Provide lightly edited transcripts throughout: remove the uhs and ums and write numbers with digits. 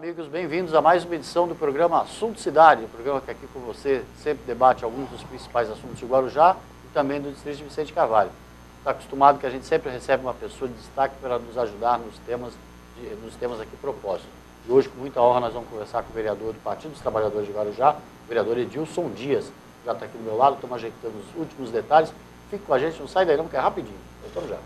amigos, bem-vindos a mais uma edição do programa Assunto Cidade, o programa que aqui com você sempre debate alguns dos principais assuntos de Guarujá e também do distrito de Vicente Carvalho. Está acostumado que a gente sempre recebe uma pessoa de destaque para nos ajudar nos temas aqui propostos. E hoje, com muita honra, nós vamos conversar com o vereador do Partido dos Trabalhadores de Guarujá, o vereador Edilson Dias. Já está aqui do meu lado, estamos ajeitando os últimos detalhes. Fique com a gente, não sai daí não, porque é rapidinho. Voltamos já.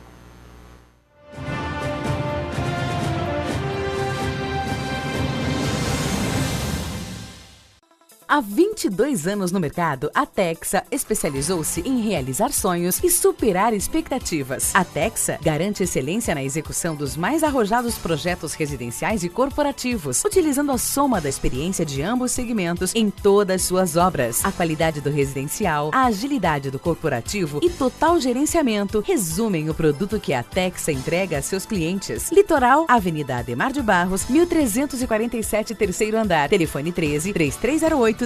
Há 22 anos no mercado, a Texa especializou-se em realizar sonhos e superar expectativas. A Texa garante excelência na execução dos mais arrojados projetos residenciais e corporativos, utilizando a soma da experiência de ambos segmentos em todas suas obras. A qualidade do residencial, a agilidade do corporativo e total gerenciamento resumem o produto que a Texa entrega a seus clientes. Litoral, Avenida Ademar de Barros, 1347, terceiro andar. Telefone 13-3308-1717.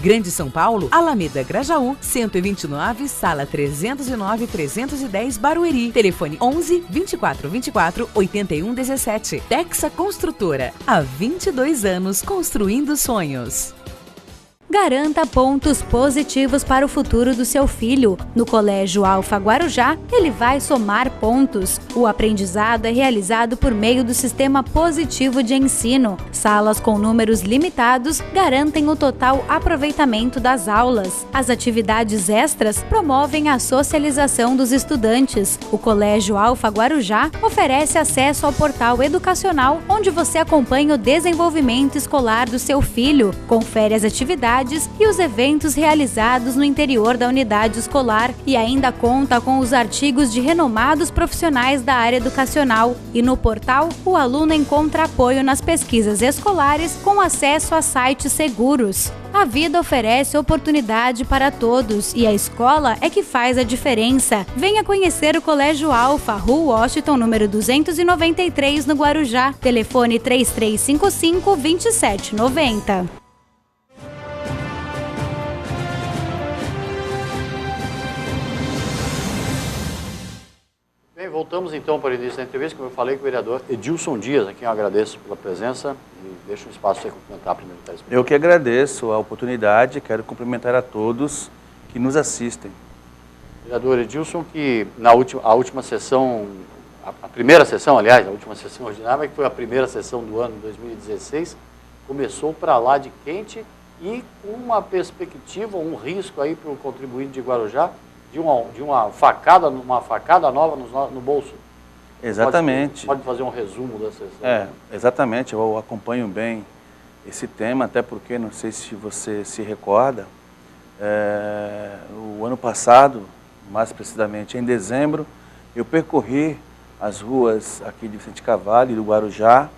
Grande São Paulo, Alameda Grajaú, 129, sala 309-310, Barueri. Telefone 11-2424-8117. Texa Construtora. Há 22 anos construindo sonhos. Garanta pontos positivos para o futuro do seu filho. No Colégio Alfa Guarujá, ele vai somar pontos. O aprendizado é realizado por meio do sistema positivo de ensino. Salas com números limitados garantem o total aproveitamento das aulas. As atividades extras promovem a socialização dos estudantes. O Colégio Alfa Guarujá oferece acesso ao portal educacional, onde você acompanha o desenvolvimento escolar do seu filho, confere as atividades e os eventos realizados no interior da unidade escolar e ainda conta com os artigos de renomados profissionais da área educacional. E no portal, o aluno encontra apoio nas pesquisas escolares com acesso a sites seguros. A vida oferece oportunidade para todos e a escola é que faz a diferença. Venha conhecer o Colégio Alfa, Rua Washington, número 293, no Guarujá. Telefone 3355-2790. Bem, voltamos então para o início da entrevista, como eu falei com o vereador Edilson Dias, a quem eu agradeço pela presença e deixo um espaço para você cumprimentar primeiro. Eu que agradeço a oportunidade, quero cumprimentar a todos que nos assistem. Vereador Edilson, que na última sessão, a primeira sessão, aliás, a última sessão ordinária, que foi a primeira sessão do ano 2016, começou para lá de quente e com uma perspectiva, um risco aí para o contribuinte de Guarujá, de uma facada nova no bolso. Exatamente. Pode fazer um resumo da sessão? Exatamente. Eu acompanho bem esse tema, até porque, não sei se você se recorda, o ano passado, mais precisamente em dezembro, eu percorri as ruas aqui de Vicente Carvalho e do Guarujá,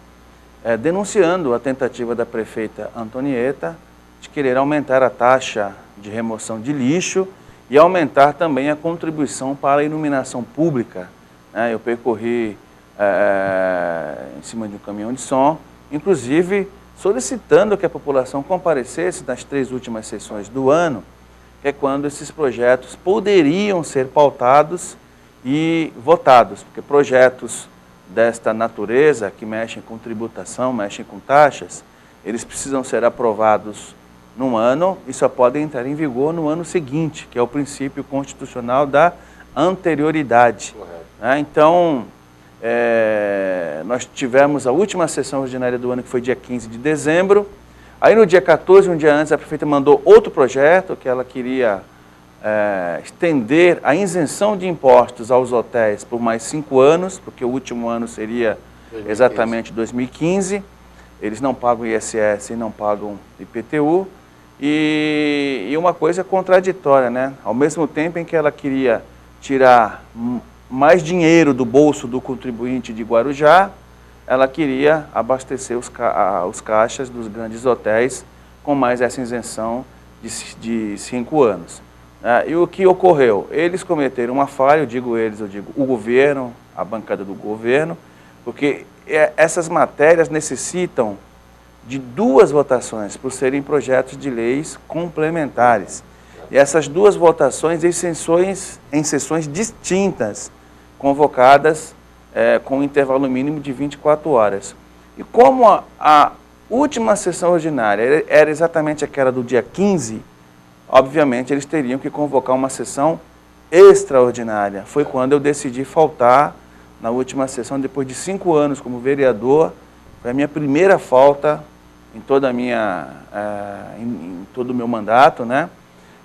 denunciando a tentativa da prefeita Antonieta de querer aumentar a taxa de remoção de lixo e aumentar também a contribuição para a iluminação pública. Eu percorri em cima de um caminhão de som, inclusive solicitando que a população comparecesse nas 3 últimas sessões do ano, que é quando esses projetos poderiam ser pautados e votados, porque projetos desta natureza, que mexem com tributação, mexem com taxas, eles precisam ser aprovados num ano e só podem entrar em vigor no ano seguinte, que é o princípio constitucional da anterioridade. Então, nós tivemos a última sessão ordinária do ano, que foi dia 15 de dezembro. Aí no dia 14, um dia antes, a prefeita mandou outro projeto, que ela queria estender a isenção de impostos aos hotéis por mais 5 anos, porque o último ano seria 2015. Exatamente 2015. Eles não pagam ISS e não pagam IPTU. E uma coisa contraditória, né? Ao mesmo tempo em que ela queria tirar mais dinheiro do bolso do contribuinte de Guarujá, ela queria abastecer os caixas dos grandes hotéis com mais essa isenção de 5 anos. E o que ocorreu? Eles cometeram uma falha, eu digo o governo, a bancada do governo, porque essas matérias necessitam de 2 votações, por serem projetos de leis complementares. E essas 2 votações em sessões distintas, convocadas com um intervalo mínimo de 24 horas. E como a última sessão ordinária era exatamente aquela do dia 15, obviamente eles teriam que convocar uma sessão extraordinária. Foi quando eu decidi faltar na última sessão, depois de 5 anos como vereador. Foi a minha primeira falta em toda a em todo o meu mandato, né?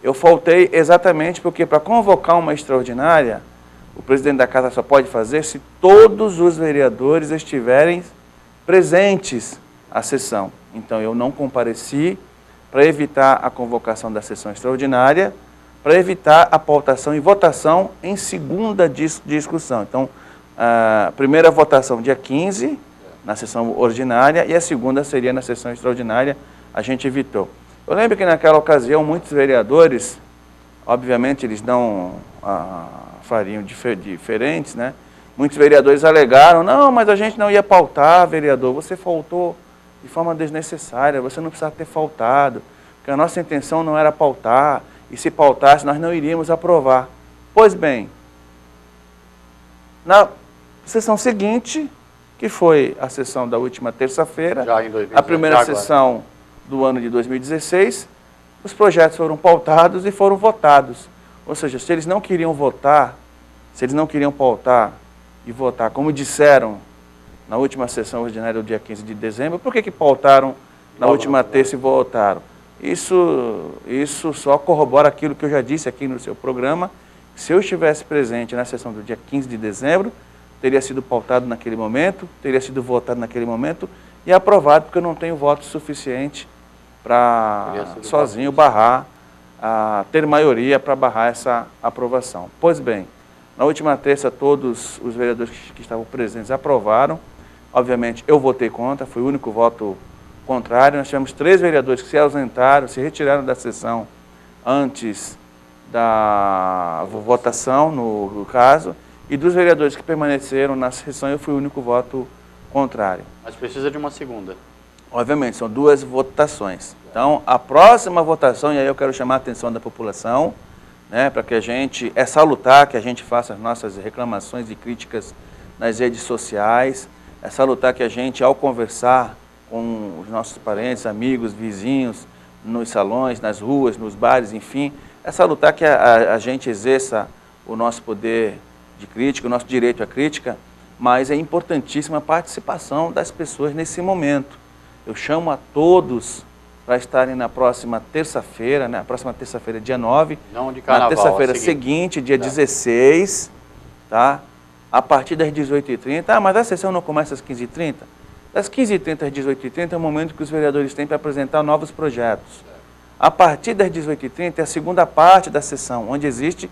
Eu faltei exatamente porque para convocar uma extraordinária, o presidente da casa só pode fazer se todos os vereadores estiverem presentes à sessão. Então eu não compareci para evitar a convocação da sessão extraordinária, para evitar a pautação e votação em segunda discussão. Então, a primeira votação dia 15, na sessão ordinária, e a segunda seria na sessão extraordinária, a gente evitou. Eu lembro que naquela ocasião muitos vereadores, obviamente eles não fariam diferentes, né? Muitos vereadores alegaram, não, mas a gente não ia pautar, vereador, você faltou de forma desnecessária, você não precisava ter faltado, porque a nossa intenção não era pautar, e se pautasse nós não iríamos aprovar. Pois bem, na sessão seguinte, que foi a sessão da última terça-feira, a primeira sessão do ano de 2016, os projetos foram pautados e foram votados. Ou seja, se eles não queriam votar, se eles não queriam pautar e votar, como disseram na última sessão ordinária do dia 15 de dezembro, por que pautaram na última terça e votaram? Isso só corrobora aquilo que eu já disse aqui no seu programa. Se eu estivesse presente na sessão do dia 15 de dezembro, teria sido pautado naquele momento, teria sido votado naquele momento e aprovado, porque eu não tenho voto suficiente para sozinho barrar, ter maioria para barrar essa aprovação. Pois bem, na última terça todos os vereadores que estavam presentes aprovaram. Obviamente eu votei contra, foi o único voto contrário. Nós tivemos 3 vereadores que se ausentaram, se retiraram da sessão antes da votação, no caso, e dos vereadores que permaneceram na sessão, eu fui o único voto contrário. Mas precisa de uma segunda. Obviamente, são 2 votações. Então, a próxima votação, e aí eu quero chamar a atenção da população, né, para que é salutar que a gente faça as nossas reclamações e críticas nas redes sociais, é salutar que a gente, ao conversar com os nossos parentes, amigos, vizinhos, nos salões, nas ruas, nos bares, enfim, é salutar que a gente exerça o nosso poder de crítica, o nosso direito à crítica, mas é importantíssima a participação das pessoas nesse momento. Eu chamo a todos para estarem na próxima terça-feira, né? A próxima terça-feira, dia 9, não de carnaval, na terça-feira seguinte, dia 16, tá? A partir das 18h30, mas a sessão não começa às 15h30? Das 15h30 às 18h30 é o momento que os vereadores têm para apresentar novos projetos. A partir das 18h30 é a segunda parte da sessão, onde existe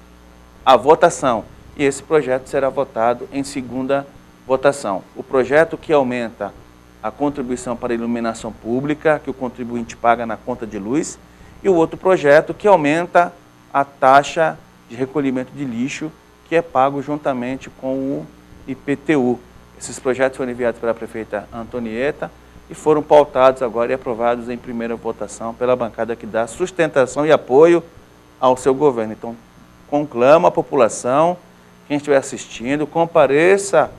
a votação. E esse projeto será votado em segunda votação. O projeto que aumenta a contribuição para a iluminação pública, que o contribuinte paga na conta de luz, e o outro projeto que aumenta a taxa de recolhimento de lixo, que é pago juntamente com o IPTU. Esses projetos foram enviados pela prefeita Antonieta e foram pautados agora e aprovados em primeira votação pela bancada que dá sustentação e apoio ao seu governo. Então, conclamo a população, quem estiver assistindo, compareça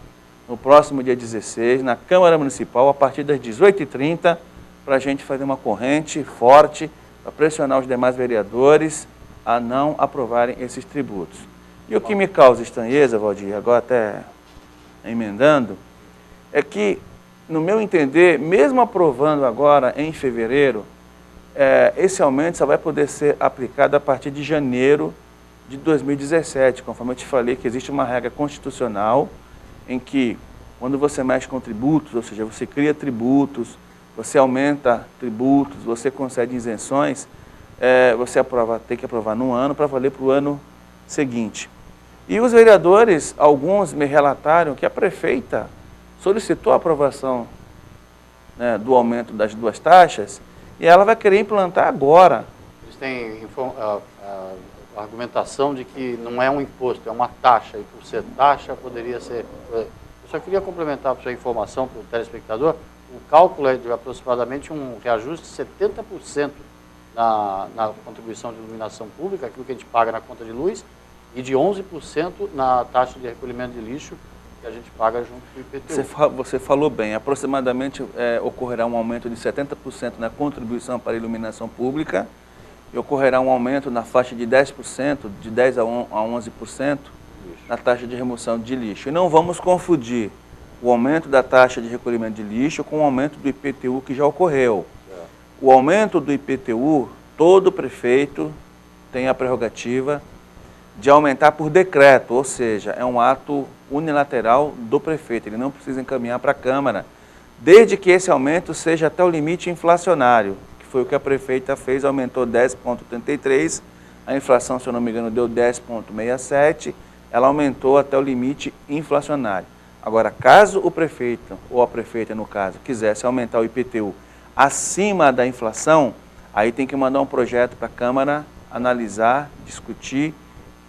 no próximo dia 16, na Câmara Municipal, a partir das 18h30, para a gente fazer uma corrente forte, para pressionar os demais vereadores a não aprovarem esses tributos. E o que me causa estranheza, Valdir, agora até emendando, é que, no meu entender, mesmo aprovando agora em fevereiro, esse aumento só vai poder ser aplicado a partir de janeiro de 2017, conforme eu te falei que existe uma regra constitucional em que, quando você mexe com tributos, ou seja, você cria tributos, você aumenta tributos, você concede isenções, você tem que aprovar num ano para valer para o ano seguinte. E os vereadores, alguns me relataram que a prefeita solicitou a aprovação, né, do aumento das 2 taxas e ela vai querer implantar agora. Eles têm a argumentação de que não é um imposto, é uma taxa, e por ser taxa poderia ser... Eu só queria complementar para a sua informação, para o telespectador, o cálculo é de aproximadamente um reajuste de 70% na contribuição de iluminação pública, aquilo que a gente paga na conta de luz, e de 11% na taxa de recolhimento de lixo, que a gente paga junto com o IPTU. Você falou bem, aproximadamente ocorrerá um aumento de 70% na contribuição para a iluminação pública e ocorrerá um aumento na faixa de 10%, de 10% a 11% na taxa de remoção de lixo. E não vamos confundir o aumento da taxa de recolhimento de lixo com o aumento do IPTU que já ocorreu. O aumento do IPTU, todo prefeito tem a prerrogativa de aumentar por decreto, ou seja, é um ato unilateral do prefeito, ele não precisa encaminhar para a Câmara, desde que esse aumento seja até o limite inflacionário, que foi o que a prefeita fez, aumentou 10,33%, a inflação, se eu não me engano, deu 10,67%, ela aumentou até o limite inflacionário. Agora, caso o prefeito, ou a prefeita no caso, quisesse aumentar o IPTU acima da inflação, aí tem que mandar um projeto para a Câmara analisar, discutir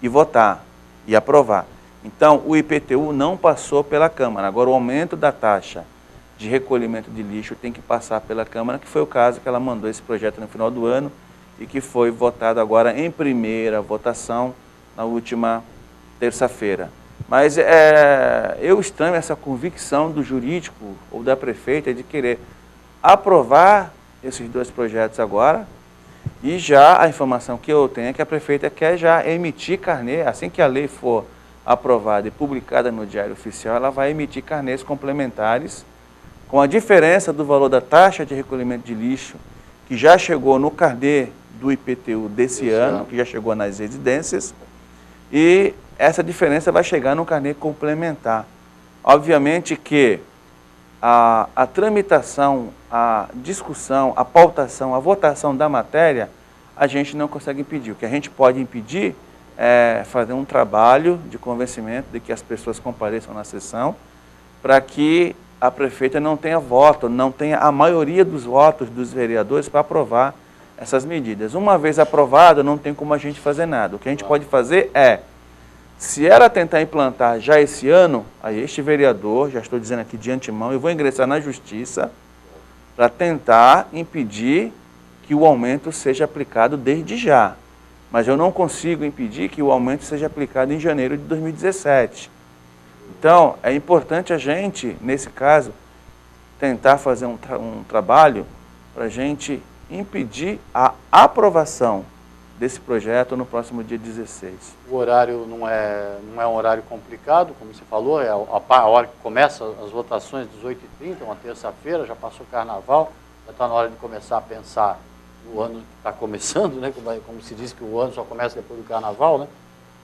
e votar e aprovar. Então, o IPTU não passou pela Câmara. Agora, o aumento da taxa de recolhimento de lixo tem que passar pela Câmara, que foi o caso que ela mandou esse projeto no final do ano e que foi votado agora em primeira votação na última terça-feira. Mas eu estranho essa convicção do jurídico ou da prefeita de querer aprovar esses dois projetos agora e já a informação que eu tenho é que a prefeita quer já emitir carnê, assim que a lei for aprovada e publicada no Diário Oficial, ela vai emitir carnês complementares com a diferença do valor da taxa de recolhimento de lixo que já chegou no carnê do IPTU desse ano, que já chegou nas residências, e essa diferença vai chegar no carnê complementar. Obviamente que a tramitação, a discussão, a pautação, a votação da matéria, a gente não consegue impedir. O que a gente pode impedir é fazer um trabalho de convencimento de que as pessoas compareçam na sessão para que a prefeita não tenha voto, não tenha a maioria dos votos dos vereadores para aprovar essas medidas. Uma vez aprovado, não tem como a gente fazer nada. O que a gente pode fazer é, se ela tentar implantar já esse ano, aí este vereador, já estou dizendo aqui de antemão, eu vou ingressar na justiça para tentar impedir que o aumento seja aplicado desde já. Mas eu não consigo impedir que o aumento seja aplicado em janeiro de 2017. Então, é importante a gente, nesse caso, tentar fazer um trabalho para a gente impedir a aprovação desse projeto no próximo dia 16. O horário não é um horário complicado, como você falou, é a hora que começa as votações, 18h30, uma terça-feira, já passou o carnaval, já está na hora de começar a pensar no ano que está começando, né? Como se diz que o ano só começa depois do carnaval, né?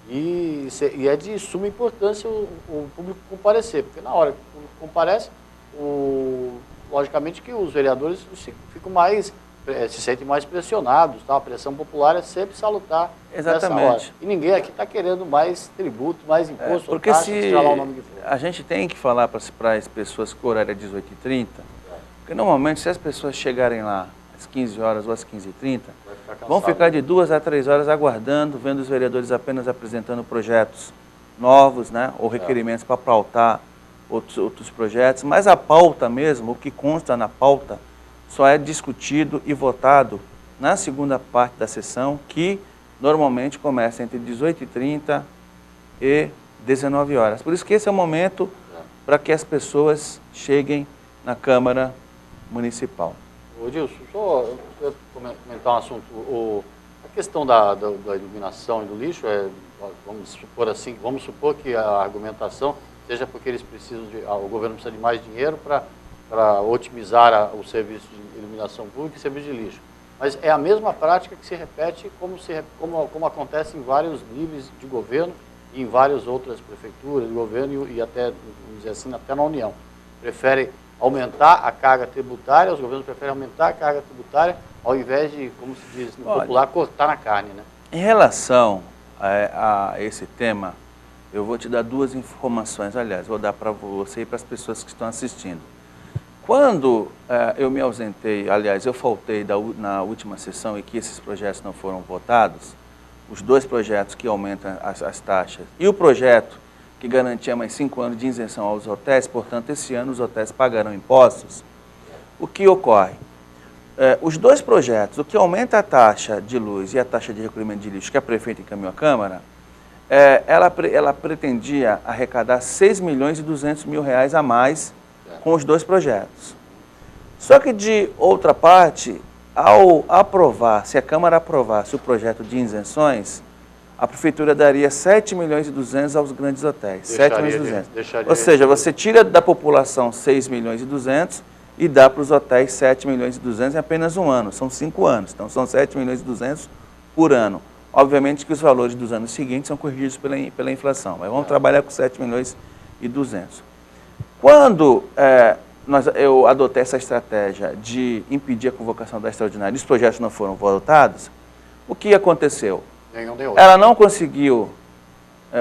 E é de suma importância o público comparecer, porque na hora que o público comparece, logicamente que os vereadores ficam mais, se sentem mais pressionados, tá? A pressão popular é sempre salutar. Exatamente. Nessa hora. E ninguém aqui está querendo mais tributo, mais imposto, porque taxa, se lá o nome que for. a gente tem que falar para as pessoas que o horário é 18h30, porque normalmente se as pessoas chegarem lá às 15 horas ou às 15h30, vão ficar de 2 a 3 horas aguardando, vendo os vereadores apenas apresentando projetos novos, né, ou requerimentos para pautar outros projetos, mas a pauta mesmo, o que consta na pauta, só é discutido e votado na segunda parte da sessão, que normalmente começa entre 18h30 e 19 horas. Por isso que esse é o momento para que as pessoas cheguem na Câmara Municipal. Ô Dilson, só eu comentar um assunto. A questão da iluminação e do lixo, vamos supor que a argumentação seja porque eles precisam o governo precisa de mais dinheiro para otimizar o serviço de iluminação pública e serviço de lixo. Mas é a mesma prática que se repete como acontece em vários níveis de governo e em várias outras prefeituras de governo e até, vamos dizer assim, até na União. Preferem aumentar a carga tributária, os governos preferem aumentar a carga tributária ao invés de, como se diz no popular, cortar na carne, né? Em relação a esse tema, eu vou te dar duas informações, aliás, vou dar para você e para as pessoas que estão assistindo. Quando eu me ausentei, aliás, eu faltei na última sessão e que esses projetos não foram votados, os dois projetos que aumentam as taxas e o projeto que garantia mais 5 anos de isenção aos hotéis, portanto, esse ano os hotéis pagarão impostos, o que ocorre? Os dois projetos, o que aumenta a taxa de luz e a taxa de recolhimento de lixo que a prefeita encaminhou à Câmara, ela pretendia arrecadar 6 milhões e 200 mil reais a mais com os dois projetos. Só que, de outra parte, ao aprovar, se a Câmara aprovasse o projeto de isenções, a Prefeitura daria 7 milhões e 200 aos grandes hotéis. 7 milhões e 200. Ou seja, você tira da população 6 milhões e 200 e dá para os hotéis 7 milhões e 200 em apenas um ano. São 5 anos, então são 7 milhões e 200 por ano. Obviamente que os valores dos anos seguintes são corrigidos pela inflação, mas vamos trabalhar com 7 milhões e 200. Quando eu adotei essa estratégia de impedir a convocação da extraordinária e os projetos não foram votados, o que aconteceu? Ela não conseguiu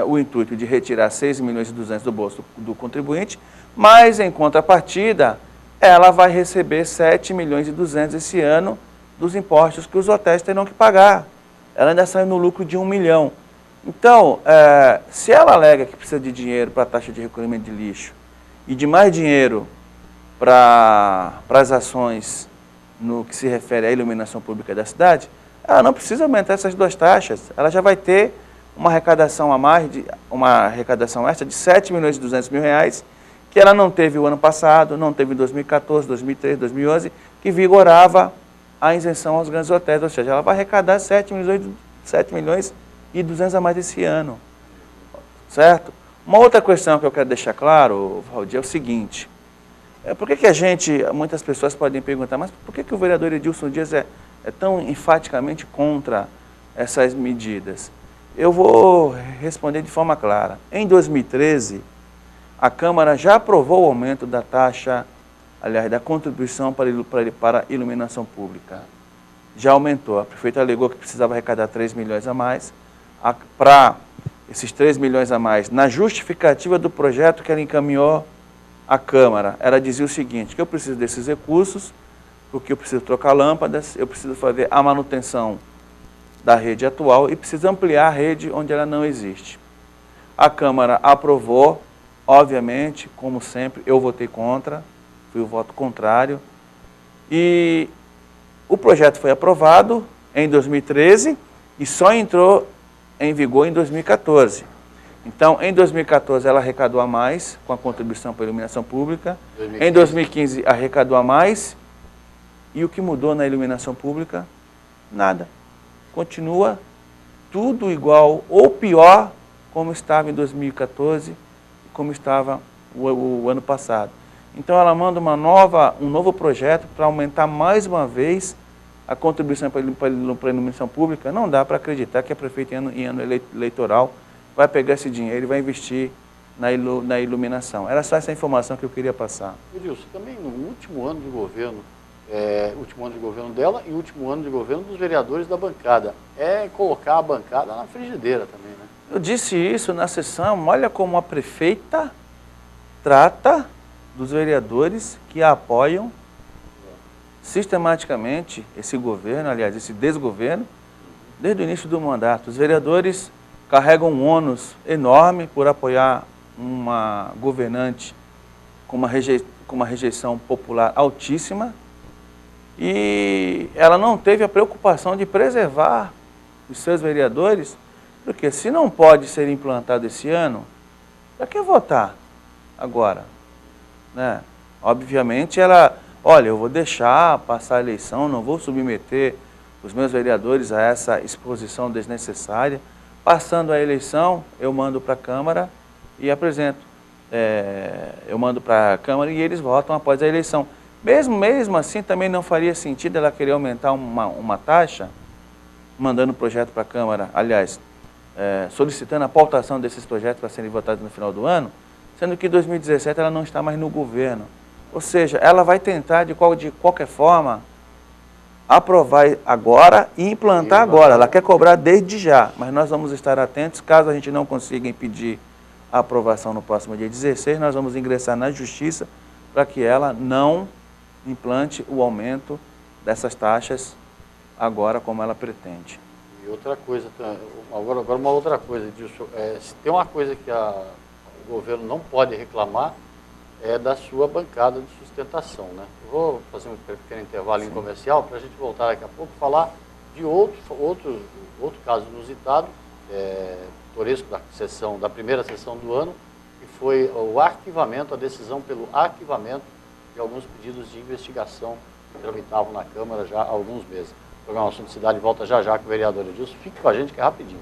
o intuito de retirar 6 milhões e 200 do bolso do contribuinte, mas, em contrapartida, ela vai receber 7 milhões e 200 esse ano dos impostos que os hotéis terão que pagar. Ela ainda sai no lucro de 1 milhão. Então, se ela alega que precisa de dinheiro para a taxa de recolhimento de lixo e de mais dinheiro para as ações no que se refere à iluminação pública da cidade, ela não precisa aumentar essas duas taxas. Ela já vai ter uma arrecadação uma arrecadação extra de 7 milhões e 200 mil reais, que ela não teve o ano passado, não teve em 2014, 2013, 2011, que vigorava a isenção aos grandes hotéis. Ou seja, ela vai arrecadar 7 milhões e 200 a mais esse ano. Certo? Uma outra questão que eu quero deixar claro, Valdir, é o seguinte. Por que muitas pessoas podem perguntar, mas por que o vereador Edilson Dias é tão enfaticamente contra essas medidas? Eu vou responder de forma clara. Em 2013, a Câmara já aprovou o aumento da taxa, aliás, da contribuição para a iluminação pública. Já aumentou. A prefeita alegou que precisava arrecadar 3 milhões a mais. Para esses 3 milhões a mais, na justificativa do projeto que ela encaminhou à Câmara, ela dizia o seguinte, que eu preciso desses recursos, porque eu preciso trocar lâmpadas, eu preciso fazer a manutenção da rede atual e preciso ampliar a rede onde ela não existe. A Câmara aprovou, obviamente, como sempre, eu votei contra, fui o voto contrário, e o projeto foi aprovado em 2013 e só entrou em vigor em 2014. Então, em 2014, ela arrecadou a mais com a contribuição para a iluminação pública. Em 2015, arrecadou a mais. E o que mudou na iluminação pública? Nada. Continua tudo igual ou pior como estava em 2014 e como estava o ano passado. Então, ela manda um novo projeto para aumentar mais uma vez a contribuição para a iluminação pública. Não dá para acreditar que a prefeita, em ano eleitoral, vai pegar esse dinheiro e vai investir na iluminação. Era só essa informação que eu queria passar. Edilson, também no último ano de governo, último ano de governo dela e último ano de governo dos vereadores da bancada, colocar a bancada na frigideira também, né? Eu disse isso na sessão, olha como a prefeita trata dos vereadores que a apoiam sistematicamente esse governo, aliás, esse desgoverno, desde o início do mandato. Os vereadores carregam um ônus enorme por apoiar uma governante com uma rejeição popular altíssima, e ela não teve a preocupação de preservar os seus vereadores, porque se não pode ser implantado esse ano, para que votar agora? Né? Obviamente olha, eu vou deixar passar a eleição, não vou submeter os meus vereadores a essa exposição desnecessária. Passando a eleição, eu mando para a Câmara e apresento. Eu mando para a Câmara e eles votam após a eleição. Mesmo assim, também não faria sentido ela querer aumentar uma taxa, mandando o projeto para a Câmara, aliás, solicitando a pautação desses projetos para serem votados no final do ano, sendo que em 2017 ela não está mais no governo. Ou seja, ela vai tentar, de qualquer forma, aprovar agora e implantar agora. Ela quer cobrar desde já, mas nós vamos estar atentos. Caso a gente não consiga impedir a aprovação no próximo dia 16, nós vamos ingressar na Justiça para que ela não implante o aumento dessas taxas agora como ela pretende. E outra coisa, agora uma outra coisa, disso, se tem uma coisa que o governo não pode reclamar, é da sua bancada de sustentação, né? Eu vou fazer um pequeno intervalo comercial para a gente voltar daqui a pouco falar de outro caso inusitado, pitoresco da primeira sessão do ano, que foi o arquivamento, a decisão pelo arquivamento de alguns pedidos de investigação que tramitavam na Câmara já há alguns meses. O programa Assunto Cidade volta já já com o vereador Edilson. Fique com a gente que é rapidinho.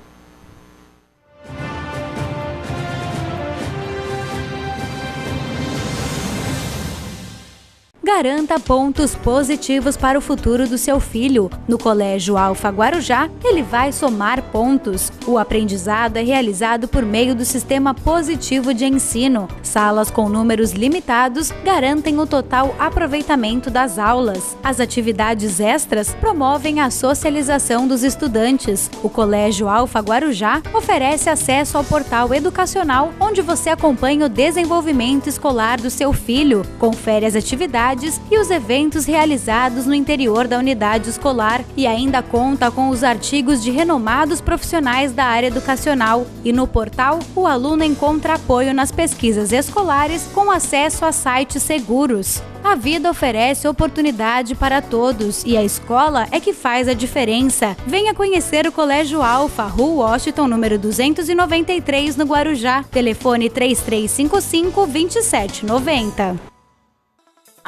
Garanta pontos positivos para o futuro do seu filho. No Colégio Alfa Guarujá, ele vai somar pontos. O aprendizado é realizado por meio do sistema positivo de ensino. Salas com números limitados garantem o total aproveitamento das aulas. As atividades extras promovem a socialização dos estudantes. O Colégio Alfa Guarujá oferece acesso ao portal educacional, onde você acompanha o desenvolvimento escolar do seu filho, confere as atividades e os eventos realizados no interior da unidade escolar e ainda conta com os artigos de renomados profissionais da área educacional. E no portal, o aluno encontra apoio nas pesquisas escolares com acesso a sites seguros. A vida oferece oportunidade para todos e a escola é que faz a diferença. Venha conhecer o Colégio Alfa, Rua Washington, número 293, no Guarujá. Telefone 3355-2790.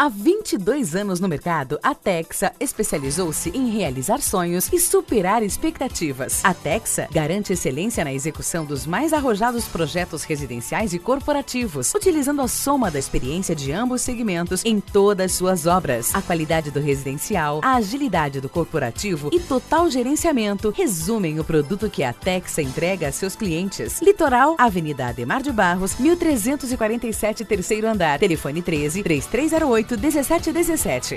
Há 22 anos no mercado, a Texa especializou-se em realizar sonhos e superar expectativas. A Texa garante excelência na execução dos mais arrojados projetos residenciais e corporativos, utilizando a soma da experiência de ambos segmentos em todas suas obras. A qualidade do residencial, a agilidade do corporativo e total gerenciamento resumem o produto que a Texa entrega a seus clientes. Litoral, Avenida Ademar de Barros, 1347, terceiro andar. Telefone 13-3308-1717.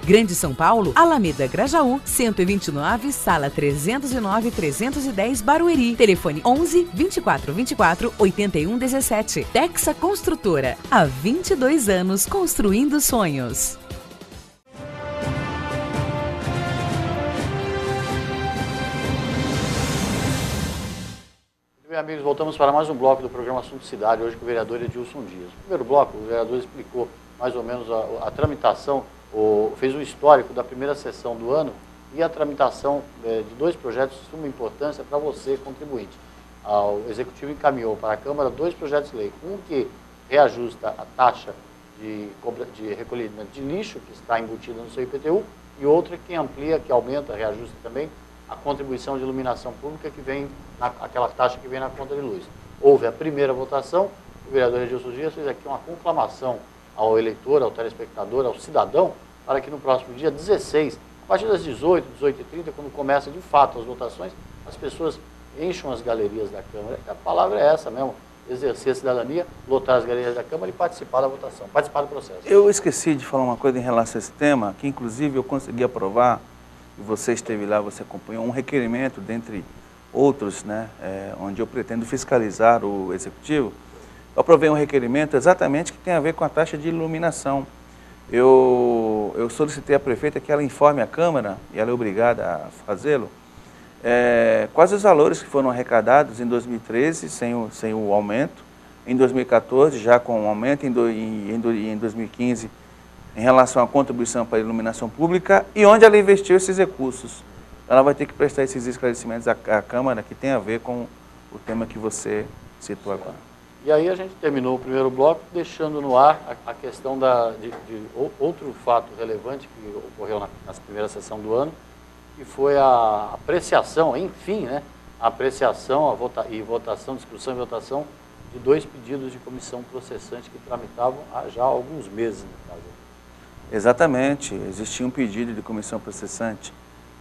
Grande São Paulo, Alameda Grajaú, 129, sala 309-310, Barueri. Telefone 11-2424-8117. Texa Construtora. Há 22 anos construindo sonhos. Bem, amigos, voltamos para mais um bloco do programa Assunto Cidade, hoje com o vereador Edilson Dias. No primeiro bloco, o vereador explicou mais ou menos a tramitação, fez um histórico da primeira sessão do ano e a tramitação de dois projetos de suma importância para você, contribuinte. O Executivo encaminhou para a Câmara dois projetos de lei, um que reajusta a taxa de recolhimento de lixo, que está embutida no seu IPTU, e outro que amplia, que aumenta, reajusta também a contribuição de iluminação pública que vem, aquela taxa que vem na conta de luz. Houve a primeira votação, o vereador Edilson Dias fez aqui uma conclamação ao eleitor, ao telespectador, ao cidadão, para que no próximo dia 16, a partir das 18, 18h30, quando começa de fato as votações, as pessoas encham as galerias da Câmara. A palavra é essa mesmo, exercer a cidadania, lotar as galerias da Câmara e participar da votação, participar do processo. Eu esqueci de falar uma coisa em relação a esse tema, que inclusive eu consegui aprovar, e você esteve lá, você acompanhou, um requerimento, dentre outros, né, onde eu pretendo fiscalizar o Executivo. Eu aprovei um requerimento exatamente que tem a ver com a taxa de iluminação. Eu solicitei à prefeita que ela informe a Câmara, e ela é obrigada a fazê-lo, quais os valores que foram arrecadados em 2013 sem o aumento, em 2014 já com o aumento, em 2015 em relação à contribuição para a iluminação pública e onde ela investiu esses recursos. Ela vai ter que prestar esses esclarecimentos à Câmara que tem a ver com o tema que você citou agora. E aí a gente terminou o primeiro bloco deixando no ar a questão de outro fato relevante que ocorreu na primeira sessão do ano, que foi a apreciação, enfim, né, a apreciação discussão e votação de dois pedidos de comissão processante que tramitavam há já alguns meses, no caso. Exatamente, existia um pedido de comissão processante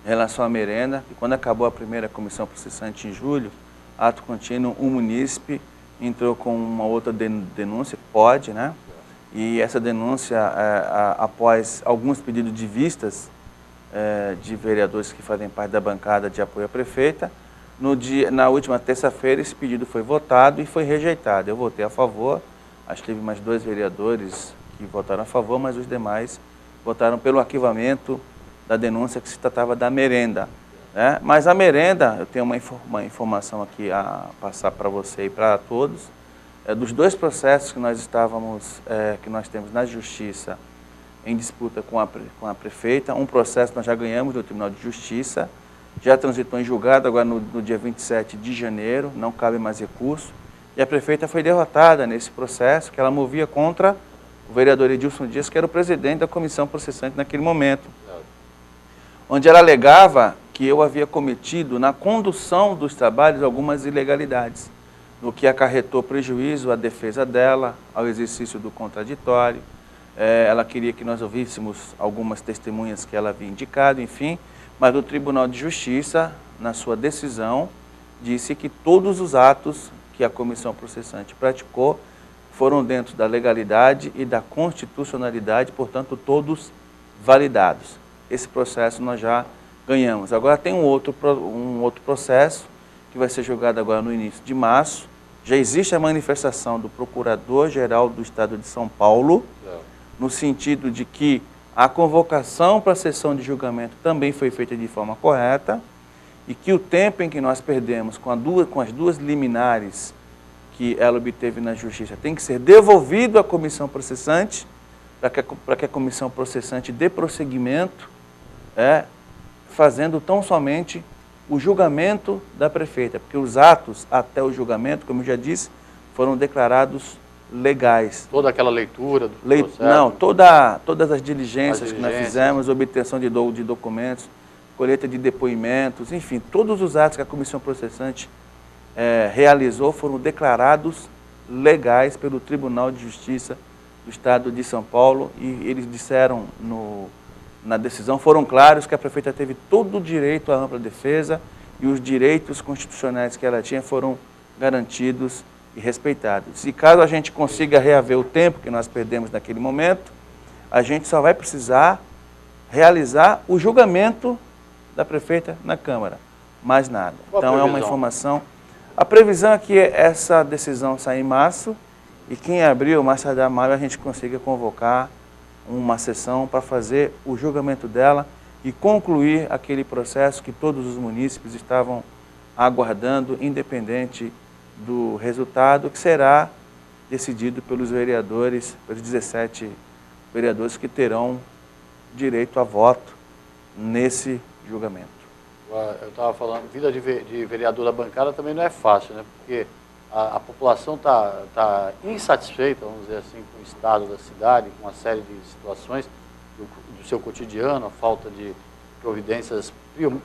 em relação à merenda, e quando acabou a primeira comissão processante em julho, ato contínuo, um munícipe entrou com uma outra denúncia, pode, né? E essa denúncia, após alguns pedidos de vistas de vereadores que fazem parte da bancada de apoio à prefeita, na última terça-feira esse pedido foi votado e foi rejeitado. Eu votei a favor, acho que teve mais 2 vereadores que votaram a favor, mas os demais votaram pelo arquivamento da denúncia que se tratava da merenda. Mas a merenda, eu tenho uma informação aqui a passar para você e para todos, dos 2 processos que nós temos na Justiça em disputa com a prefeita. Um processo nós já ganhamos do Tribunal de Justiça já transitou em julgado, agora no dia 27 de janeiro, não cabe mais recurso. E a prefeita foi derrotada nesse processo, que ela movia contra o vereador Edilson Dias, que era o presidente da comissão processante naquele momento. Onde ela alegava que eu havia cometido, na condução dos trabalhos, algumas ilegalidades, no que acarretou prejuízo à defesa dela, ao exercício do contraditório. Ela queria que nós ouvíssemos algumas testemunhas que ela havia indicado, enfim, mas o Tribunal de Justiça, na sua decisão, disse que todos os atos que a comissão processante praticou foram dentro da legalidade e da constitucionalidade, portanto, todos validados. Esse processo nós já ganhamos. Agora tem um outro processo, que vai ser julgado agora no início de março. Já existe a manifestação do Procurador-Geral do Estado de São Paulo, no sentido de que a convocação para a sessão de julgamento também foi feita de forma correta e que o tempo em que nós perdemos com as duas liminares que ela obteve na Justiça tem que ser devolvido à comissão processante, para que a comissão processante dê prosseguimento, fazendo tão somente o julgamento da prefeita, porque os atos até o julgamento, como eu já disse, foram declarados legais. Toda aquela leitura do processo? Não, todas as diligências que nós fizemos, obtenção de documentos, colheita de depoimentos, enfim, todos os atos que a comissão processante realizou foram declarados legais pelo Tribunal de Justiça do Estado de São Paulo e eles disseram na decisão, foram claros que a prefeita teve todo o direito à ampla defesa e os direitos constitucionais que ela tinha foram garantidos e respeitados. E caso a gente consiga reaver o tempo que nós perdemos naquele momento, a gente só vai precisar realizar o julgamento da prefeita na Câmara, mais nada. Então é uma informação. A previsão é que essa decisão saia em março e que em abril, mais tardar maio, a gente consiga convocar uma sessão para fazer o julgamento dela e concluir aquele processo que todos os munícipes estavam aguardando, independente do resultado, que será decidido pelos vereadores, pelos 17 vereadores que terão direito a voto nesse julgamento. Eu estava falando, vida de vereador da bancada também não é fácil, né? Porque a população está insatisfeita, vamos dizer assim, com o estado da cidade, com uma série de situações do seu cotidiano, a falta de providências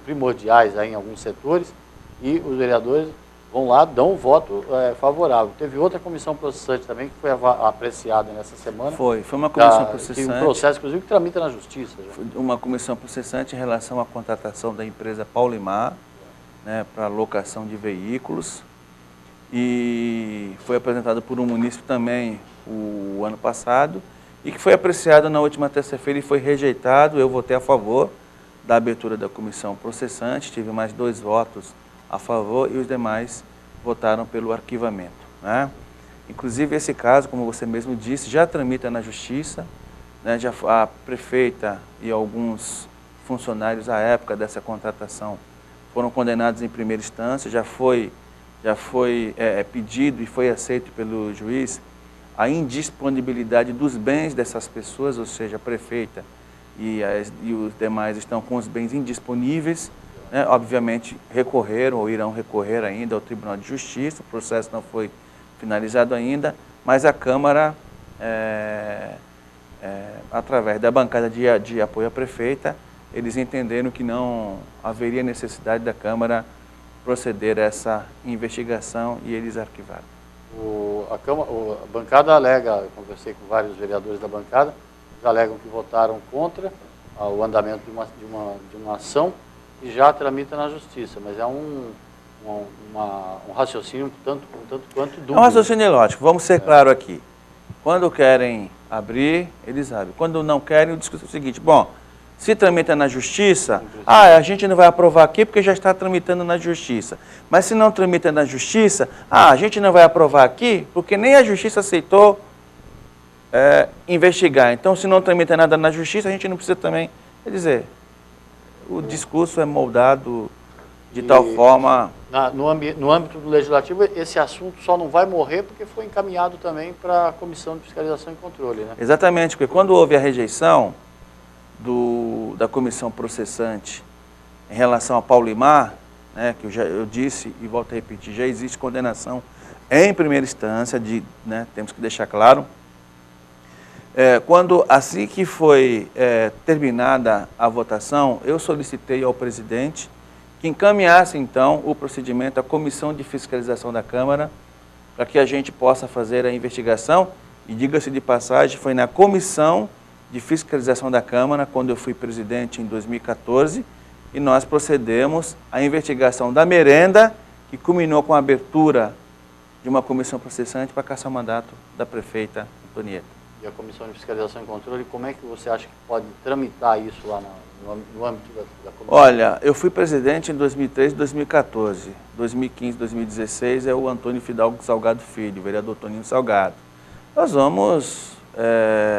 primordiais aí em alguns setores, e os vereadores vão lá, dão um voto favorável. Teve outra comissão processante também que foi apreciada nessa semana. Foi uma comissão processante. Um processo, inclusive, que tramita na Justiça. Já. Uma comissão processante em relação à contratação da empresa Paulimar, né, para locação de veículos. E foi apresentado por um munícipe também o ano passado e que foi apreciado na última terça-feira e foi rejeitado. Eu votei a favor da abertura da comissão processante, tive mais 2 votos a favor e os demais votaram pelo arquivamento, né? Inclusive esse caso, como você mesmo disse, já tramita na Justiça, né? Já a prefeita e alguns funcionários à época dessa contratação foram condenados em primeira instância, já foi pedido e foi aceito pelo juiz a indisponibilidade dos bens dessas pessoas, ou seja, a prefeita e os demais estão com os bens indisponíveis, né? Obviamente recorreram ou irão recorrer ainda ao Tribunal de Justiça, o processo não foi finalizado ainda, mas a Câmara, através da bancada de apoio à prefeita, eles entenderam que não haveria necessidade da Câmara proceder a essa investigação e eles arquivaram. A bancada alega, eu conversei com vários vereadores da bancada, eles alegam que votaram contra o andamento de uma ação que já tramita na Justiça, mas é um raciocínio tanto quanto dúbio. É um raciocínio lógico, vamos ser claros aqui. Quando querem abrir, eles abrem. Quando não querem, o discurso é o seguinte, bom, se tramita na Justiça, a gente não vai aprovar aqui porque já está tramitando na Justiça. Mas se não tramita na Justiça, a gente não vai aprovar aqui porque nem a Justiça aceitou investigar. Então, se não tramita nada na Justiça, a gente não precisa também. Quer dizer, o discurso é moldado de tal forma... No âmbito do Legislativo, esse assunto só não vai morrer porque foi encaminhado também para a Comissão de Fiscalização e Controle, né? Exatamente, porque quando houve a rejeição da comissão processante em relação a Paulimar, né, que eu disse e volto a repetir, já existe condenação em primeira instância, né, temos que deixar claro. Assim que foi terminada a votação, eu solicitei ao presidente que encaminhasse então o procedimento à Comissão de Fiscalização da Câmara, para que a gente possa fazer a investigação, e diga-se de passagem, foi na Comissão de Fiscalização da Câmara, quando eu fui presidente em 2014, e nós procedemos à investigação da merenda, que culminou com a abertura de uma comissão processante para caçar o mandato da prefeita Antonieta. E a Comissão de Fiscalização e Controle, como é que você acha que pode tramitar isso lá no âmbito da comissão? Olha, eu fui presidente em 2013 e 2014. 2015, 2016 é o Antônio Fidalgo Salgado Filho, o vereador Toninho Salgado.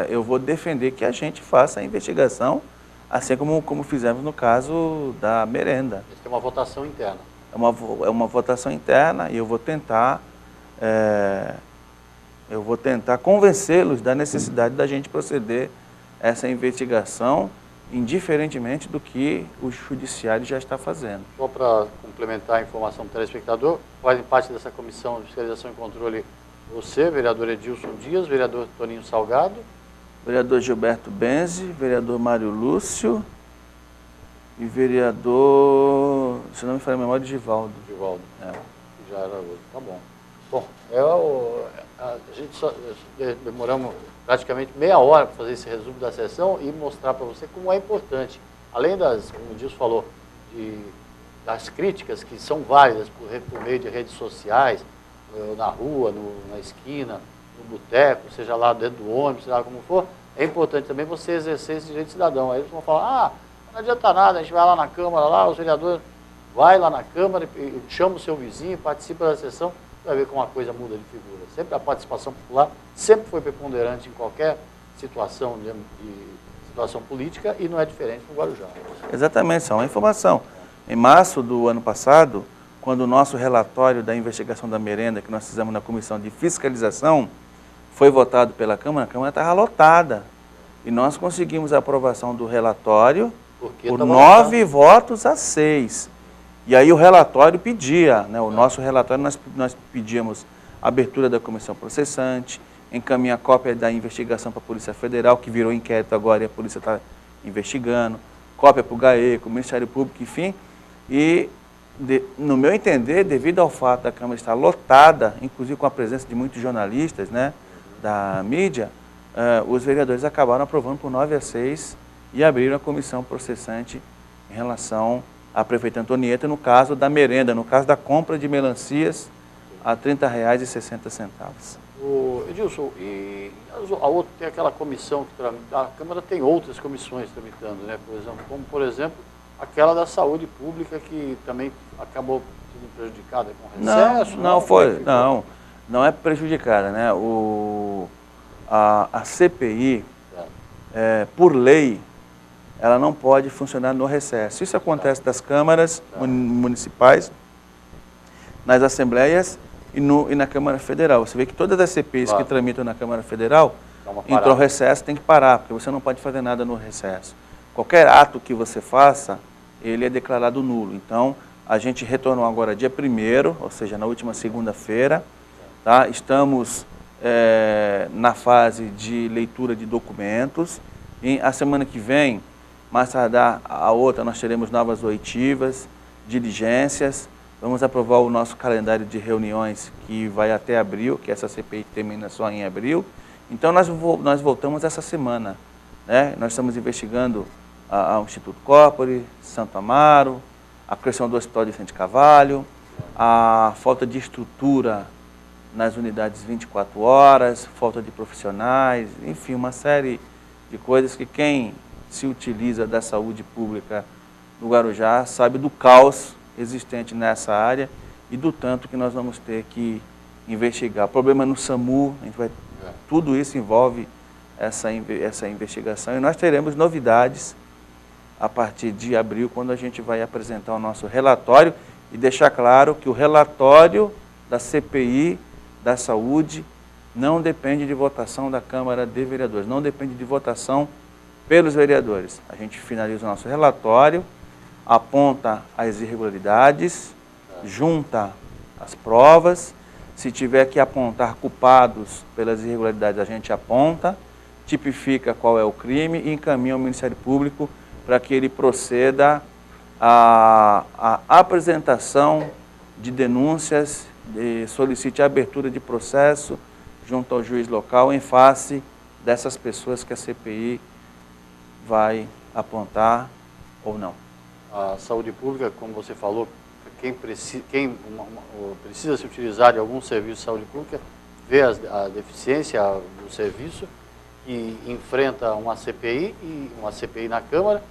Eu vou defender que a gente faça a investigação, assim como fizemos no caso da merenda. Isso é uma votação interna. É uma votação interna e eu vou tentar convencê-los da necessidade da gente proceder a essa investigação, indiferentemente do que o judiciário já está fazendo. Só para complementar a informação do telespectador, fazem parte dessa Comissão de Fiscalização e Controle você, vereador Edilson Dias, vereador Toninho Salgado, vereador Gilberto Benzi, vereador Mário Lúcio e vereador, se não me falha a memória, Givaldo. Givaldo, já era outro, tá bom. Bom, a gente só demoramos praticamente meia hora para fazer esse resumo da sessão e mostrar para você como é importante, além das, como o Dilson falou, das críticas que são válidas por meio de redes sociais, na rua, na esquina, no boteco, seja lá dentro do ônibus, seja lá como for, é importante também você exercer esse direito cidadão. Aí eles vão falar, não adianta nada, a gente vai lá na Câmara, lá, os vereadores, vai lá na Câmara, chama o seu vizinho, participa da sessão, vai ver como a coisa muda de figura. Sempre a participação popular sempre foi preponderante em qualquer situação situação política e não é diferente no Guarujá. Exatamente, só uma informação. Em março do ano passado, quando o nosso relatório da investigação da merenda, que nós fizemos na Comissão de Fiscalização, foi votado pela Câmara, a Câmara estava lotada. E nós conseguimos a aprovação do relatório por 9 votos a 6. E aí o relatório pedia, né, o nosso relatório, nós pedíamos abertura da comissão processante, encaminhar cópia da investigação para a Polícia Federal, que virou inquérito agora e a polícia está investigando, cópia para o GAECO, o Ministério Público, enfim. E, no meu entender, devido ao fato da Câmara estar lotada, inclusive com a presença de muitos jornalistas, né, da mídia, os vereadores acabaram aprovando por 9 a 6 e abriram a comissão processante em relação à prefeita Antonieta, no caso da merenda, no caso da compra de melancias a R$ 30,60. Edilson, e a outra tem aquela comissão que tramita, a Câmara tem outras comissões tramitando, né? Por exemplo, aquela da saúde pública que também acabou sendo prejudicada com recesso. Não é prejudicada, né? A CPI, por lei, ela não pode funcionar no recesso. Isso acontece das câmaras municipais, nas assembleias e na Câmara Federal. Você vê que todas as CPIs que tramitam na Câmara Federal, entrou o recesso, tem que parar, porque você não pode fazer nada no recesso. Qualquer ato que você faça, ele é declarado nulo. Então, a gente retornou agora dia 1º, ou seja, na última segunda-feira, tá? Estamos na fase de leitura de documentos. E a semana que vem, mais tardar a outra, nós teremos novas oitivas, diligências. Vamos aprovar o nosso calendário de reuniões que vai até abril, que essa CPI termina só em abril. Então, nós voltamos essa semana, né? Nós estamos investigando ao Instituto Corpore, Santo Amaro, a questão do Hospital de Vicente Carvalho, a falta de estrutura nas unidades 24 horas, falta de profissionais, enfim, uma série de coisas que quem se utiliza da saúde pública no Guarujá sabe do caos existente nessa área e do tanto que nós vamos ter que investigar. Problema no SAMU, tudo isso envolve essa investigação e nós teremos novidades a partir de abril, quando a gente vai apresentar o nosso relatório e deixar claro que o relatório da CPI da saúde não depende de votação da Câmara de Vereadores, não depende de votação pelos vereadores. A gente finaliza o nosso relatório, aponta as irregularidades, junta as provas, se tiver que apontar culpados pelas irregularidades, a gente aponta, tipifica qual é o crime e encaminha ao Ministério Público para que ele proceda à apresentação de denúncias, solicite a abertura de processo junto ao juiz local em face dessas pessoas que a CPI vai apontar ou não. A saúde pública, como você falou, quem precisa se utilizar de algum serviço de saúde pública, vê a deficiência do serviço e enfrenta uma CPI na Câmara,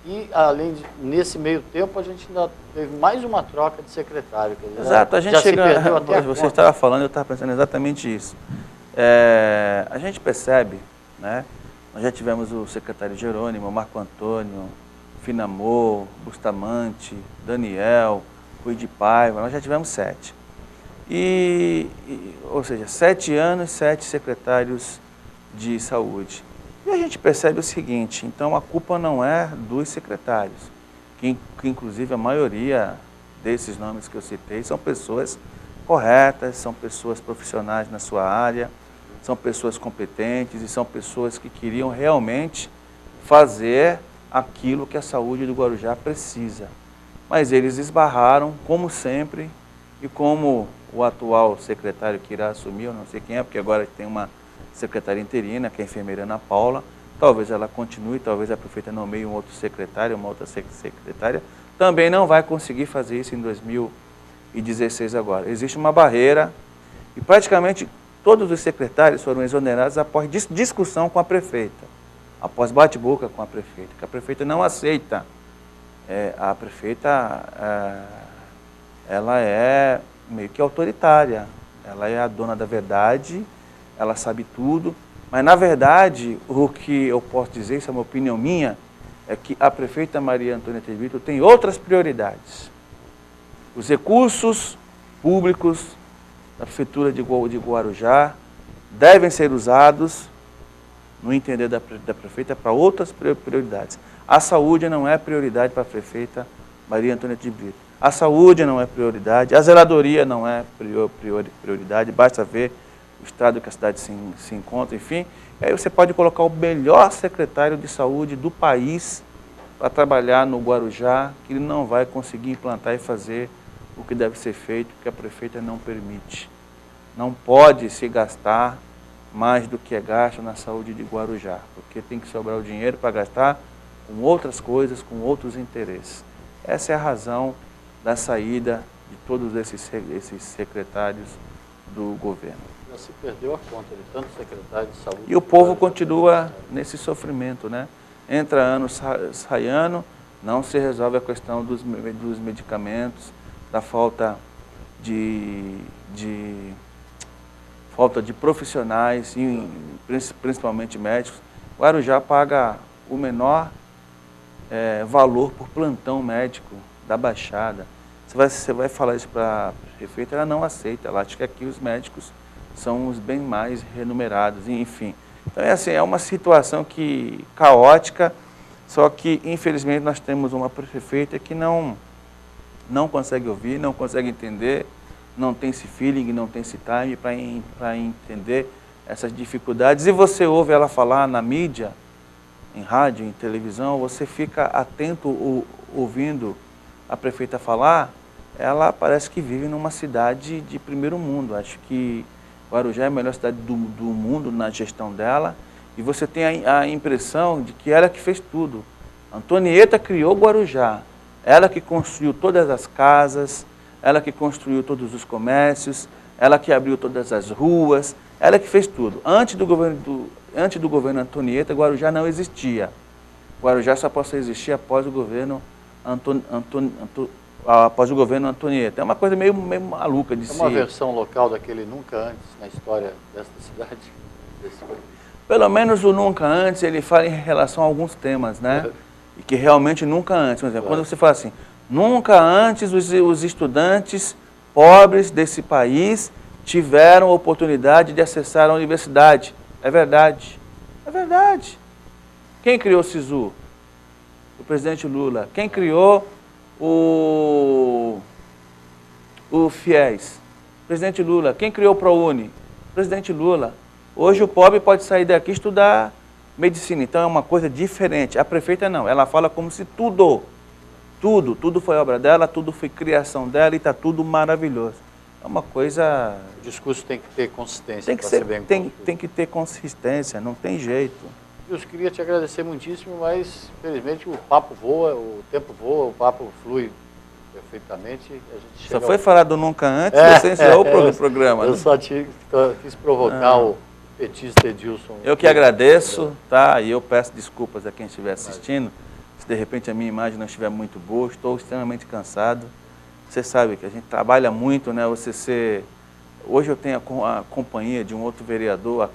e além de, nesse meio tempo, a gente ainda teve mais uma troca de secretário. Quer dizer, exato, a gente chega, você estava falando, eu estava pensando exatamente isso. A gente percebe, né, nós já tivemos o secretário Jerônimo, Marco Antônio, Finamor, Bustamante, Daniel, Rui de Paiva, nós já tivemos 7. Ou seja, 7 anos, 7 secretários de saúde. E a gente percebe o seguinte, então a culpa não é dos secretários, que inclusive a maioria desses nomes que eu citei são pessoas corretas, são pessoas profissionais na sua área, são pessoas competentes e são pessoas que queriam realmente fazer aquilo que a saúde do Guarujá precisa. Mas eles esbarraram, como sempre, e como o atual secretário que irá assumir, eu não sei quem é, porque agora tem uma secretária interina, que é a enfermeira Ana Paula, talvez ela continue, talvez a prefeita nomeie um outro secretário, uma outra secretária, também não vai conseguir fazer isso em 2016 agora. Existe uma barreira e praticamente todos os secretários foram exonerados após discussão com a prefeita, após bate-boca com a prefeita, que a prefeita não aceita. A prefeita, ela é meio que autoritária, ela é a dona da verdade, ela sabe tudo, mas na verdade o que eu posso dizer, isso é uma opinião minha, é que a prefeita Maria Antônia Tebito tem outras prioridades. Os recursos públicos da prefeitura de Guarujá devem ser usados, no entender da prefeita, para outras prioridades. A saúde não é prioridade para a prefeita Maria Antônia Tebito. A saúde não é prioridade, a zeladoria não é prioridade, basta ver o estado que a cidade se encontra, enfim. E aí você pode colocar o melhor secretário de saúde do país para trabalhar no Guarujá, que ele não vai conseguir implantar e fazer o que deve ser feito, porque a prefeita não permite. Não pode se gastar mais do que é gasto na saúde de Guarujá, porque tem que sobrar o dinheiro para gastar com outras coisas, com outros interesses. Essa é a razão da saída de todos esses secretários do governo. Já se perdeu a conta de tantos secretários de saúde. E o povo continua nesse sofrimento, né? Entra ano, sai ano, não se resolve a questão dos medicamentos, da falta de profissionais, e principalmente médicos. Guarujá paga o menor valor por plantão médico da Baixada. Você vai falar isso para a prefeita, ela não aceita, ela acha que aqui os médicos são os bem mais remunerados, enfim. Então é uma situação caótica, só que infelizmente nós temos uma prefeita que não consegue ouvir, não consegue entender, não tem esse feeling, não tem esse time para entender essas dificuldades. E você ouve ela falar na mídia, em rádio, em televisão, você fica atento ouvindo a prefeita falar, ela parece que vive numa cidade de primeiro mundo. Acho que Guarujá é a melhor cidade do mundo na gestão dela, e você tem a impressão de que ela que fez tudo. Antonieta criou Guarujá, ela que construiu todas as casas, ela que construiu todos os comércios, ela que abriu todas as ruas, ela que fez tudo. Antes do governo Antonieta, Guarujá não existia. Guarujá só passou a existir após o governo Antonieta. É uma coisa meio maluca de ser. É uma versão local daquele nunca antes na história desta cidade? Pelo menos o nunca antes, ele fala em relação a alguns temas, né? E que realmente nunca antes. Por exemplo, quando você fala assim, nunca antes os estudantes pobres desse país tiveram a oportunidade de acessar a universidade. É verdade. É verdade. Quem criou o SISU? O presidente Lula. Quem criou O FIES, presidente Lula. Quem criou o ProUni? Presidente Lula. Hoje o pobre pode sair daqui e estudar medicina, então é uma coisa diferente. A prefeita não, ela fala como se tudo foi obra dela, tudo foi criação dela e está tudo maravilhoso. É uma coisa... O discurso tem que ter consistência. Tem que ter consistência, não tem jeito. Eu queria te agradecer muitíssimo, mas infelizmente o papo voa, o tempo voa, o papo flui perfeitamente. A gente só foi falar do nunca antes, você encerrou o programa. Eu né? só quis provocar o petista Edilson. Eu que agradeço, tá? E eu peço desculpas a quem estiver assistindo, se de repente a minha imagem não estiver muito boa, estou extremamente cansado. Você sabe que a gente trabalha muito, né? Hoje eu tenho a companhia de um outro vereador há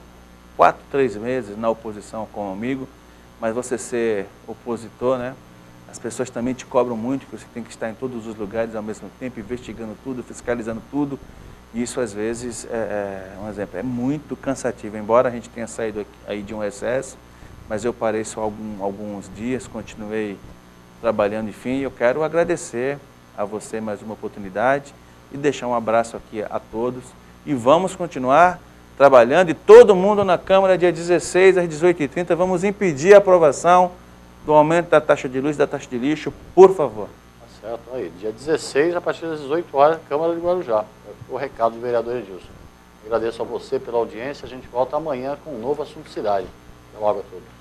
4, 3 meses na oposição comigo, mas você ser opositor, né? As pessoas também te cobram muito, porque você tem que estar em todos os lugares ao mesmo tempo, investigando tudo, fiscalizando tudo. E isso, às vezes, um exemplo, é muito cansativo. Embora a gente tenha saído aí de um recesso, mas eu parei só alguns dias, continuei trabalhando, enfim. Eu quero agradecer a você mais uma oportunidade e deixar um abraço aqui a todos. E vamos continuar trabalhando, e todo mundo na Câmara, dia 16 às 18h30, vamos impedir a aprovação do aumento da taxa de luz e da taxa de lixo, por favor. Tá certo, aí, dia 16, a partir das 18 horas, Câmara de Guarujá. O recado do vereador Edilson. Agradeço a você pela audiência, a gente volta amanhã com um novo assunto cidade. Até logo a todos.